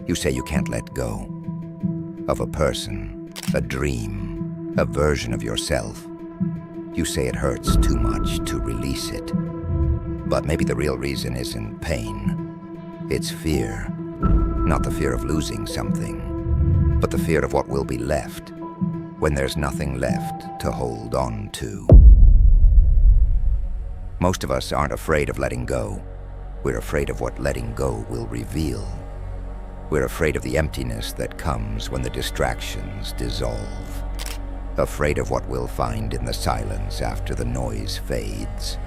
You say you can't let go of a person, a dream, a version of yourself. You say it hurts too much to release it. But maybe the real reason isn't pain. It's fear. Not the fear of losing something, but the fear of what will be left when there's nothing left to hold on to. Most of us aren't afraid of letting go. We're afraid of what letting go will reveal. We're afraid of the emptiness that comes when the distractions dissolve. Afraid of what we'll find in the silence after the noise fades.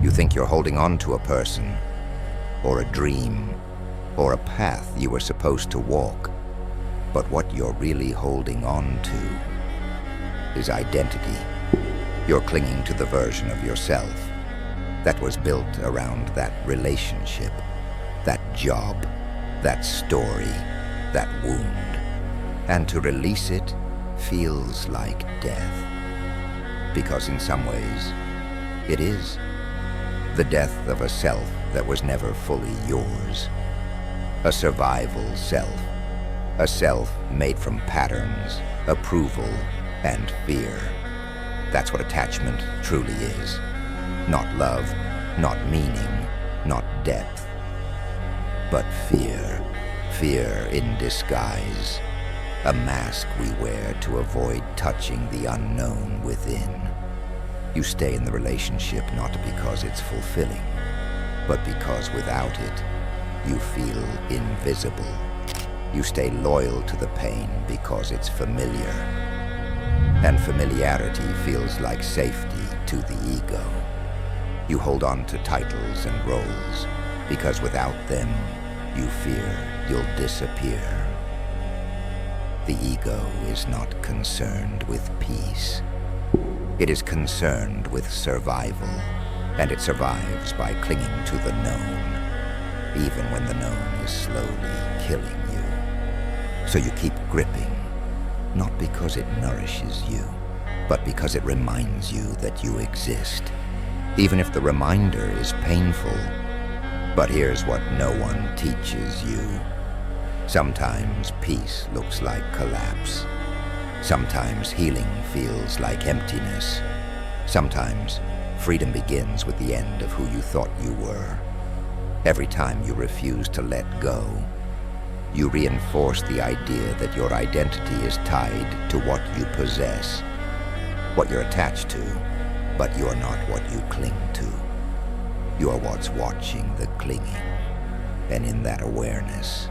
You think you're holding on to a person, or a dream, or a path you were supposed to walk. But what you're really holding on to is identity. You're clinging to the version of yourself that was built around that relationship, that job, that story, that wound. And to release it feels like death. Because in some ways, it is. The death of a self that was never fully yours. A survival self. A self made from patterns, approval, and fear. That's what attachment truly is. Not love, not meaning, not depth. But fear. Fear in disguise. A mask we wear to avoid touching the unknown within. You stay in the relationship not because it's fulfilling, but because without it, you feel invisible. You stay loyal to the pain because it's familiar. And familiarity feels like safety to the ego. You hold on to titles and roles because without them, you fear you'll disappear. The ego is not concerned with peace. It is concerned with survival, and it survives by clinging to the known, even when the known is slowly killing you. So you keep gripping, not because it nourishes you, but because it reminds you that you exist, even if the reminder is painful. But here's what no one teaches you. Sometimes peace looks like collapse. Sometimes healing feels like emptiness. Sometimes freedom begins with the end of who you thought you were. Every time you refuse to let go, you reinforce the idea that your identity is tied to what you possess, what you're attached to, but you're not what you cling to. You're what's watching the clinging, and in that awareness,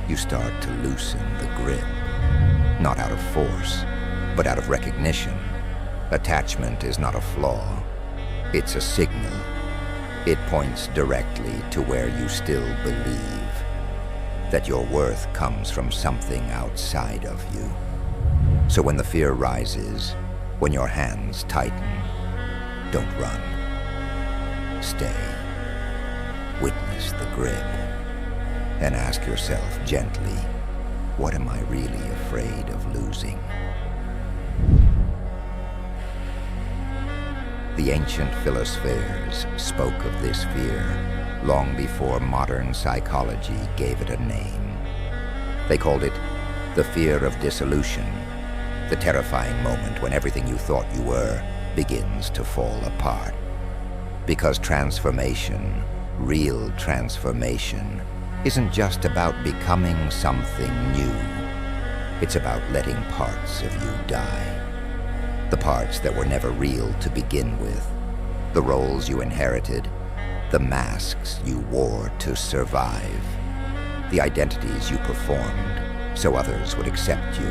you start to loosen the grip. Not out of force, but out of recognition. Attachment is not a flaw. It's a signal. It points directly to where you still believe that your worth comes from something outside of you. So when the fear rises, when your hands tighten, don't run. Stay. Witness the grip. And ask yourself gently, what am I really afraid of losing? The ancient philosophers spoke of this fear long before modern psychology gave it a name. They called it the fear of dissolution, the terrifying moment when everything you thought you were begins to fall apart. Because transformation, real transformation, isn't just about becoming something new. It's about letting parts of you die. The parts that were never real to begin with. The roles you inherited. The masks you wore to survive. The identities you performed so others would accept you.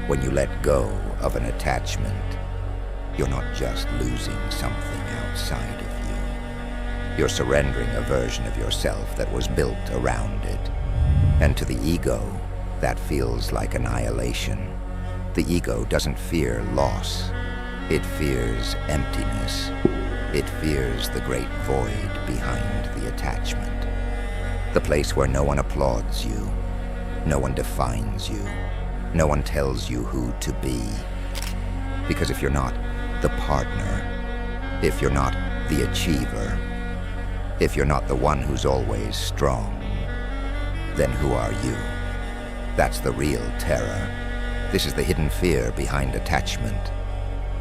When you let go of an attachment, you're not just losing something outside of you. You're surrendering a version of yourself that was built around it. And to the ego, that feels like annihilation. The ego doesn't fear loss. It fears emptiness. It fears the great void behind the attachment. The place where no one applauds you. No one defines you. No one tells you who to be. Because if you're not the partner, if you're not the achiever, if you're not the one who's always strong, then who are you? That's the real terror. This is the hidden fear behind attachment,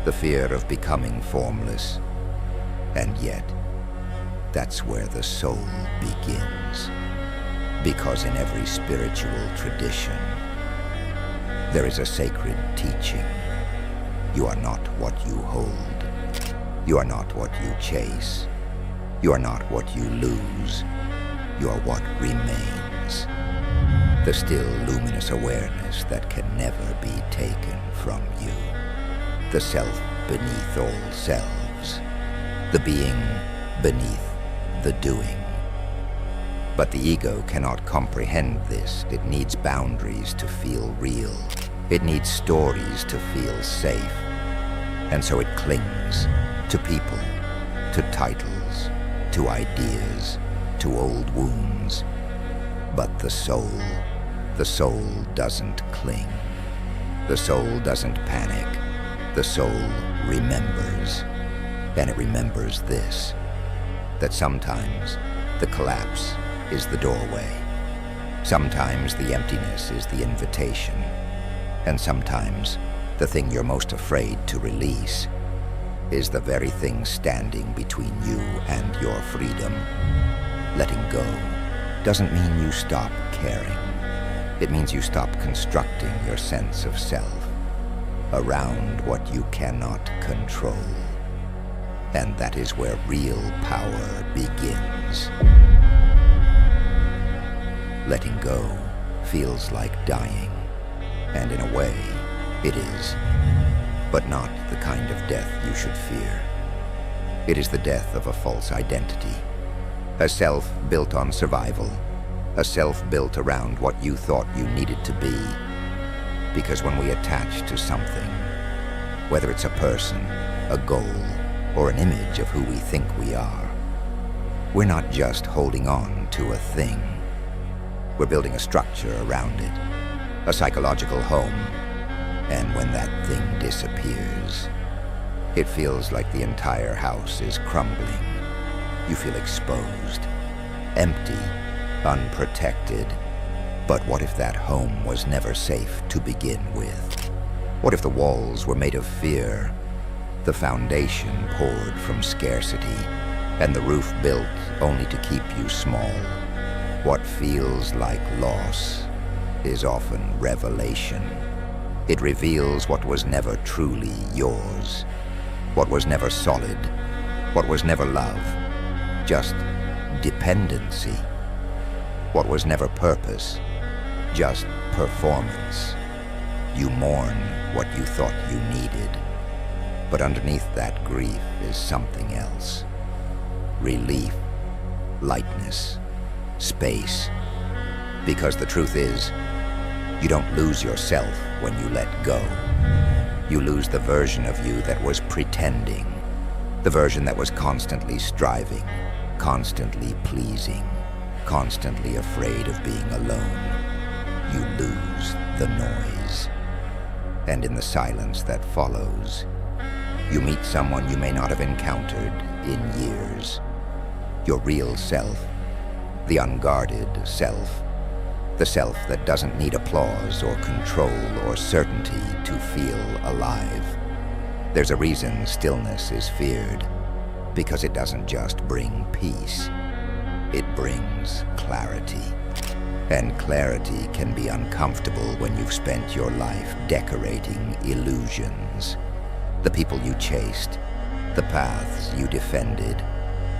the fear of becoming formless. And yet, that's where the soul begins. Because in every spiritual tradition, there is a sacred teaching. You are not what you hold. You are not what you chase. You are not what you lose. You are what remains. The still luminous awareness that can never be taken from you. The self beneath all selves. The being beneath the doing. But the ego cannot comprehend this. It needs boundaries to feel real. It needs stories to feel safe. And so it clings to people, to titles, to ideas, to old wounds. But the soul doesn't cling. The soul doesn't panic. The soul remembers. And it remembers this, that sometimes the collapse is the doorway. Sometimes the emptiness is the invitation. And sometimes the thing you're most afraid to release is the very thing standing between you and your freedom. Letting go doesn't mean you stop caring. It means you stop constructing your sense of self around what you cannot control. And that is where real power begins. Letting go feels like dying, and in a way, it is, but not the kind of death you should fear. It is the death of a false identity, a self built on survival, a self built around what you thought you needed to be. Because when we attach to something, whether it's a person, a goal, or an image of who we think we are, we're not just holding on to a thing. We're building a structure around it, a psychological home. And when that thing disappears, it feels like the entire house is crumbling. You feel exposed, empty, unprotected. But what if that home was never safe to begin with? What if the walls were made of fear, the foundation poured from scarcity, and the roof built only to keep you small? What feels like loss is often revelation. It reveals what was never truly yours, what was never solid, what was never love, just dependency, what was never purpose, just performance. You mourn what you thought you needed, but underneath that grief is something else. Relief, lightness, space. Because the truth is, you don't lose yourself when you let go. You lose the version of you that was pretending, the version that was constantly striving, constantly pleasing, constantly afraid of being alone. You lose the noise. And in the silence that follows, you meet someone you may not have encountered in years. Your real self, the unguarded self, the self that doesn't need applause or control or certainty to feel alive. There's a reason stillness is feared, because it doesn't just bring peace, it brings clarity. And clarity can be uncomfortable when you've spent your life decorating illusions. The people you chased, the paths you defended,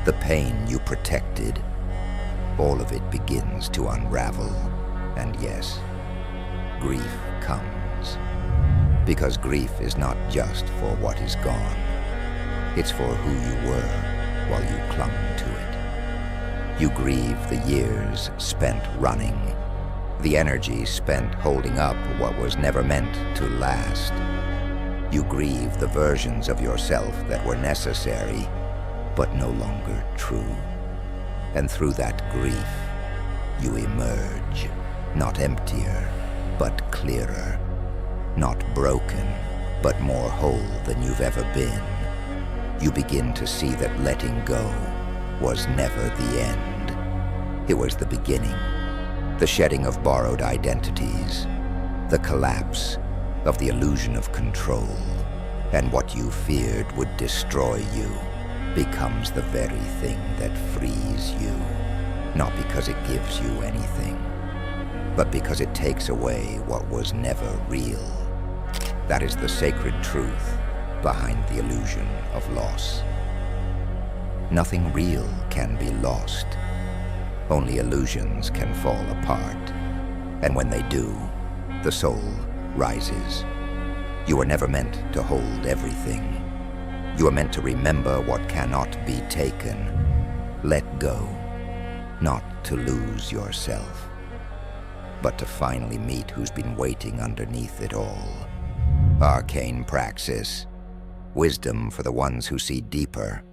the pain you protected, all of it begins to unravel. And yes, grief comes. Because grief is not just for what is gone. It's for who you were while you clung to it. You grieve the years spent running, the energy spent holding up what was never meant to last. You grieve the versions of yourself that were necessary, but no longer true. And through that grief, you emerge, not emptier, but clearer. Not broken, but more whole than you've ever been. You begin to see that letting go was never the end. It was the beginning. The shedding of borrowed identities, the collapse of the illusion of control, and what you feared would destroy you becomes the very thing that frees you. Not because it gives you anything, but because it takes away what was never real. That is the sacred truth behind the illusion of loss. Nothing real can be lost. Only illusions can fall apart. And when they do, the soul rises. You are never meant to hold everything. You are meant to remember what cannot be taken. Let go, not to lose yourself, but to finally meet who's been waiting underneath it all. Arcane praxis, wisdom for the ones who see deeper,